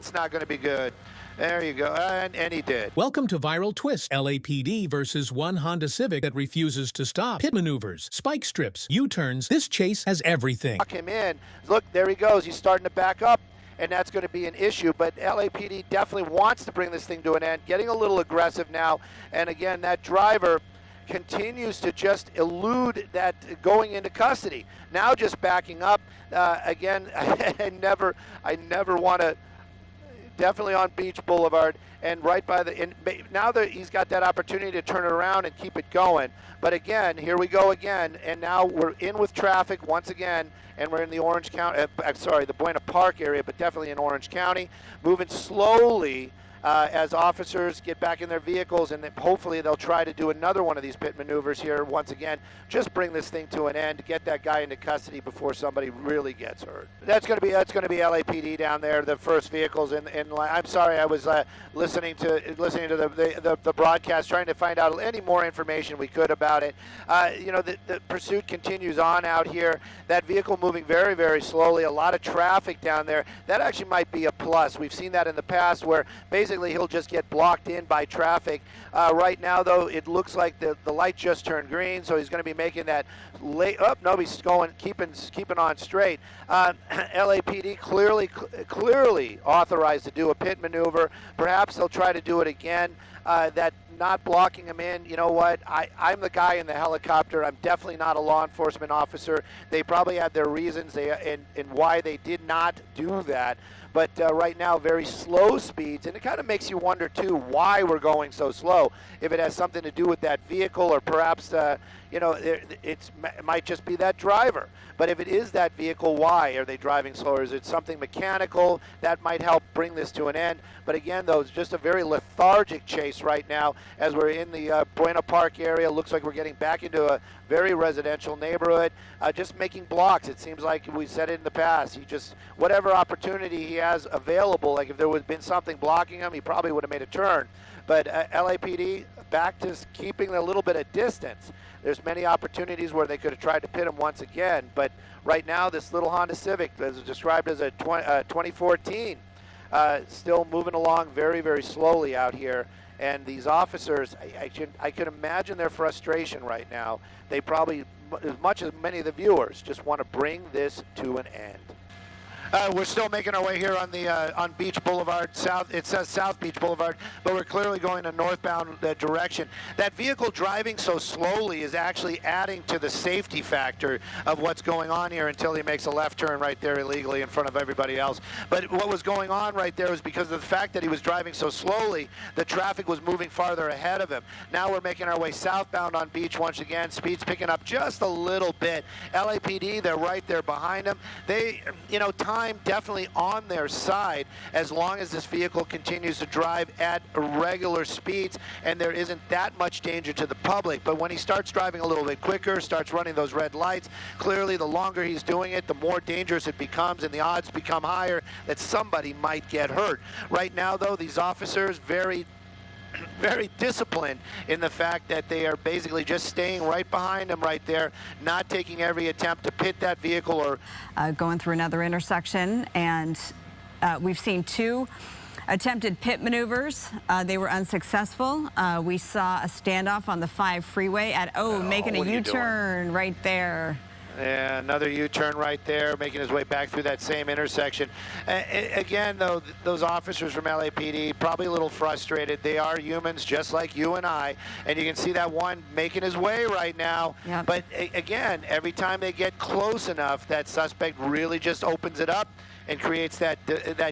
That's not going to be good. There you go, and he did. Welcome to Viral Twist. LAPD versus one Honda Civic that refuses to stop. Pit maneuvers, spike strips, U-turns. This chase has everything. Lock him in. Look, there he goes. He's starting to back up, and that's going to be an issue. But LAPD definitely wants to bring this thing to an end, getting a little aggressive now. And again, that driver continues to just elude that going into custody. Now just backing up. Again, I never want to. Definitely on Beach Boulevard and right by the. Now that he's got that opportunity to turn it around and keep it going, but again, here we go again, and now we're in with traffic once again, and we're in the Orange County. The Buena Park area, but definitely in Orange County, moving slowly. As officers get back in their vehicles, and then hopefully they'll try to do another one of these pit maneuvers here once again. Just bring this thing to an end, get that guy into custody before somebody really gets hurt. That's going to be LAPD down there, the first vehicles. And I'm sorry, I was listening to the broadcast, trying to find out any more information we could about it. The pursuit continues on out here. That vehicle moving very, very slowly. A lot of traffic down there. That actually might be a plus. We've seen that in the past where basically he'll just get blocked in by traffic. Right now, though, it looks like the light just turned green, so he's going to be making that late. Oh, no, he's keeping on straight. LAPD clearly authorized to do a pit maneuver. Perhaps they'll try to do it again. That not blocking him in, you know what? I'm the guy in the helicopter. I'm definitely not a law enforcement officer. They probably had their reasons and why they did not do that. But right now, very slow speeds, and it kind of makes you wonder, too, why we're going so slow. If it has something to do with that vehicle, or perhaps, it might just be that driver. But if it is that vehicle, why are they driving slower? Is it something mechanical? That might help bring this to an end. But again, though, it's just a very lethargic chase right now as we're in the Buena Park area. Looks like we're getting back into a very residential neighborhood, just making blocks. It seems like we said it in the past. He just, whatever opportunity he has available, like if there would have been something blocking him, he probably would have made a turn. But LAPD back to keeping a little bit of distance. There's many opportunities where they could have tried to pit him once again, but right now this little Honda Civic, as described as a 2014, still moving along very, very slowly out here. And these officers, I can imagine their frustration right now. They probably, as much as many of the viewers, just want to bring this to an end. We're still making our way here on Beach Boulevard South. It says South Beach Boulevard, but we're clearly going a northbound direction. That vehicle driving so slowly is actually adding to the safety factor of what's going on here until he makes a left turn right there illegally in front of everybody else. But what was going on right there was because of the fact that he was driving so slowly, the traffic was moving farther ahead of him. Now we're making our way southbound on Beach once again. Speed's picking up just a little bit. LAPD, they're right there behind him. They, time definitely on their side as long as this vehicle continues to drive at regular speeds and there isn't that much danger to the public. But when he starts driving a little bit quicker, starts running those red lights, clearly the longer he's doing it, the more dangerous it becomes and the odds become higher that somebody might get hurt. Right now, though, these officers very disciplined in the fact that they are basically just staying right behind him right there, not taking every attempt to pit that vehicle or going through another intersection. And we've seen two attempted pit maneuvers. They were unsuccessful. We saw a standoff on the 5 freeway at making a U-turn right there. Yeah, another U-turn right there, making his way back through that same intersection. Again, though, those officers from LAPD probably a little frustrated. They are humans just like you and I, and you can see that one making his way right now. Yep. But again, every time they get close enough, that suspect really just opens it up and creates that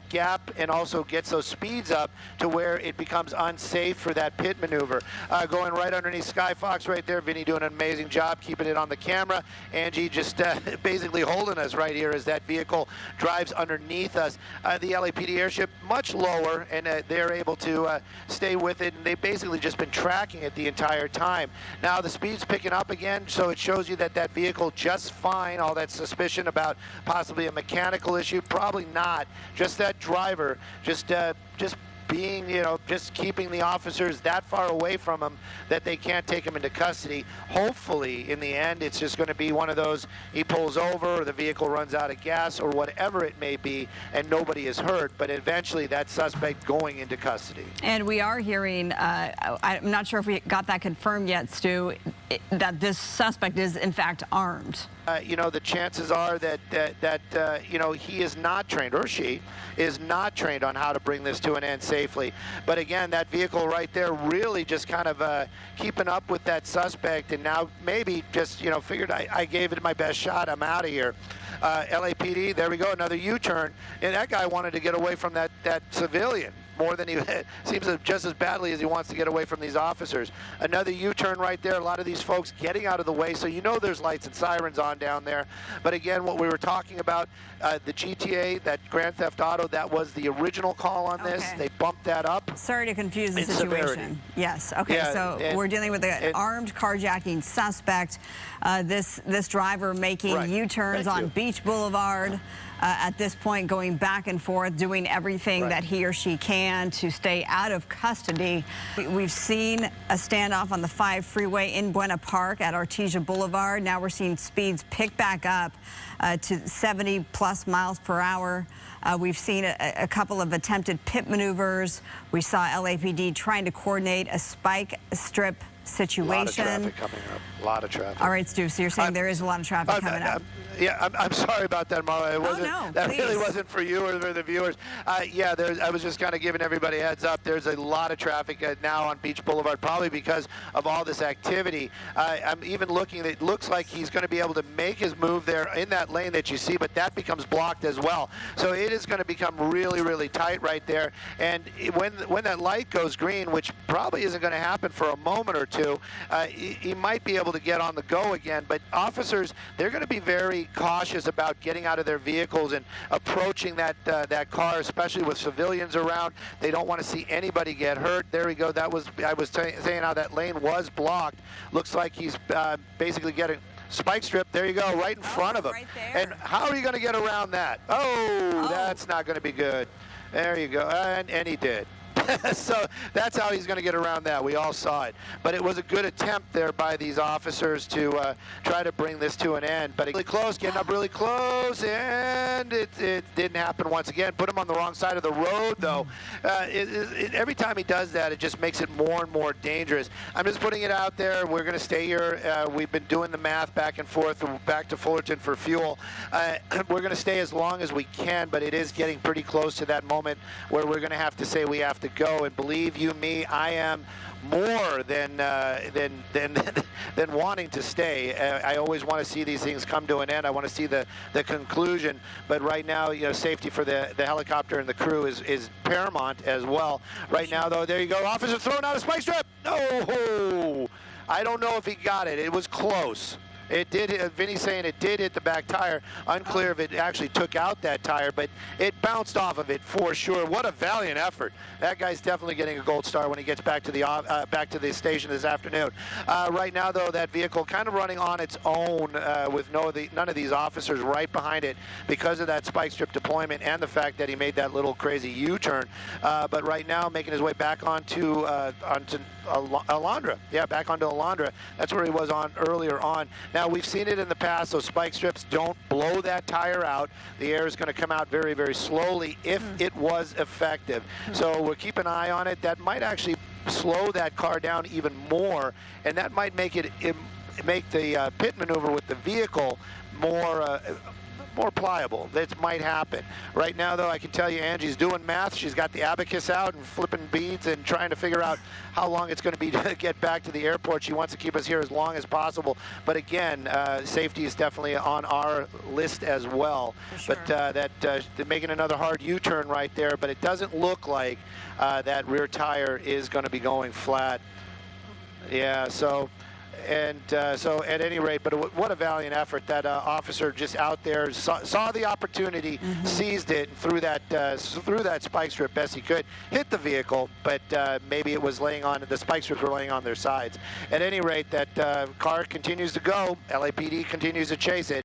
gap and also gets those speeds up to where it becomes unsafe for that pit maneuver. Going right underneath Sky Fox right there. Vinny doing an amazing job keeping it on the camera. Angie just basically holding us right here as that vehicle drives underneath us. The LAPD airship much lower, and they're able to stay with it, and they've basically just been tracking it the entire time. Now the speed's picking up again, so it shows you that that vehicle just fine. All that suspicion about possibly a mechanical issue, probably not. Just that driver just being, you know, just keeping the officers that far away from him that they can't take him into custody. Hopefully, in the end, it's just going to be one of those, he pulls over, or the vehicle runs out of gas, or whatever it may be, and nobody is hurt, but eventually that suspect going into custody. And we are hearing, I'm not sure if we got that confirmed yet, Stu, that this suspect is in fact armed. You know, the chances are that you know, he is not trained, or she is not trained on how to bring this to an end safely. But again, that vehicle right there really just kind of keeping up with that suspect, and now maybe just, you know, figured I gave it my best shot, I'm out of here. LAPD, there we go, another U-turn, and that guy wanted to get away from that civilian more than he seems just as badly as he wants to get away from these officers. Another U-turn right there. A lot of these folks getting out of the way, so you know there's lights and sirens on down there. But again, what we were talking about, the GTA, that Grand Theft Auto, that was the original call on this. They bumped that up. Sorry to confuse the situation. Severity. Yes. Okay. Yeah, so we're dealing with an armed carjacking suspect. This driver making U-turns on Beach Boulevard. At this point, going back and forth, doing everything that he or she can to stay out of custody. We've seen a standoff on the 5 freeway in Buena Park at Artesia Boulevard. Now we're seeing speeds pick back up to 70+ miles per hour. We've seen a couple of attempted pit maneuvers. We saw LAPD trying to coordinate a spike strip situation. A lot of traffic coming up. A lot of traffic. All right, Stu, so you're saying there is a lot of traffic coming up. Yeah, I'm sorry about that, Marla. It wasn't, that please. really wasn't for you or for the viewers. Yeah, I was just kind of giving everybody a heads up. There's a lot of traffic now on Beach Boulevard, probably because of all this activity. I'm even looking, it looks like he's going to be able to make his move there in that lane that you see, but that becomes blocked as well. So it is going to become really, really tight right there. And when that light goes green, which probably isn't going to happen for a moment or two, he might be able to get on the go again. But officers, they're going to be very cautious about getting out of their vehicles and approaching that car, especially with civilians around. They don't want to see anybody get hurt. There we go. That was, I was saying how that lane was blocked. Looks like he's basically getting spike strip. There you go, right in front of him. Right there. And how are you going to get around that? Oh, that's not going to be good. There you go. And he did. So that's how he's going to get around that. We all saw it. But it was a good attempt there by these officers to try to bring this to an end. But really close, getting up really close, and it didn't happen once again. Put him on the wrong side of the road, though. Every time he does that, it just makes it more and more dangerous. I'm just putting it out there. We're going to stay here. We've been doing the math back and forth, back to Fullerton for fuel. We're going to stay as long as we can, but it is getting pretty close to that moment where we're going to have to say we have to go. And believe you me, I am more than wanting to stay. I always want to see these things come to an end. I want to see the conclusion. But right now, you know, safety for the helicopter and the crew is paramount as well. Right now, though, there you go. Officer throwing out a spike strip. Oh, I don't know if he got it. It was close. It did, Vinny's saying it did hit the back tire. Unclear if it actually took out that tire, but it bounced off of it for sure. What a valiant effort. That guy's definitely getting a gold star when he gets back to the station this afternoon. Right now, though, that vehicle kind of running on its own with none of these officers right behind it because of that spike strip deployment and the fact that he made that little crazy U-turn. But right now, making his way back onto Alondra. Yeah, back onto Alondra. That's where he was on earlier on. Now, we've seen it in the past. Those spike strips don't blow that tire out. The air is going to come out very, very slowly if it was effective. So we'll keep an eye on it. That might actually slow that car down even more, and that might make make the pit maneuver with the vehicle more pliable. That might happen. Right now, though, I can tell you Angie's doing math. She's got the abacus out and flipping beads and trying to figure out how long it's going to be to get back to the airport. She wants to keep us here as long as possible. But again, safety is definitely on our list as well. Sure. But they're making another hard U-turn right there, but it doesn't look like that rear tire is going to be going flat. Yeah, so at any rate, but what a valiant effort. That officer just out there saw the opportunity, seized it, and threw that spike strip best he could. Hit the vehicle, but maybe it was the spike strips were laying on their sides. At any rate, that car continues to go. LAPD continues to chase it.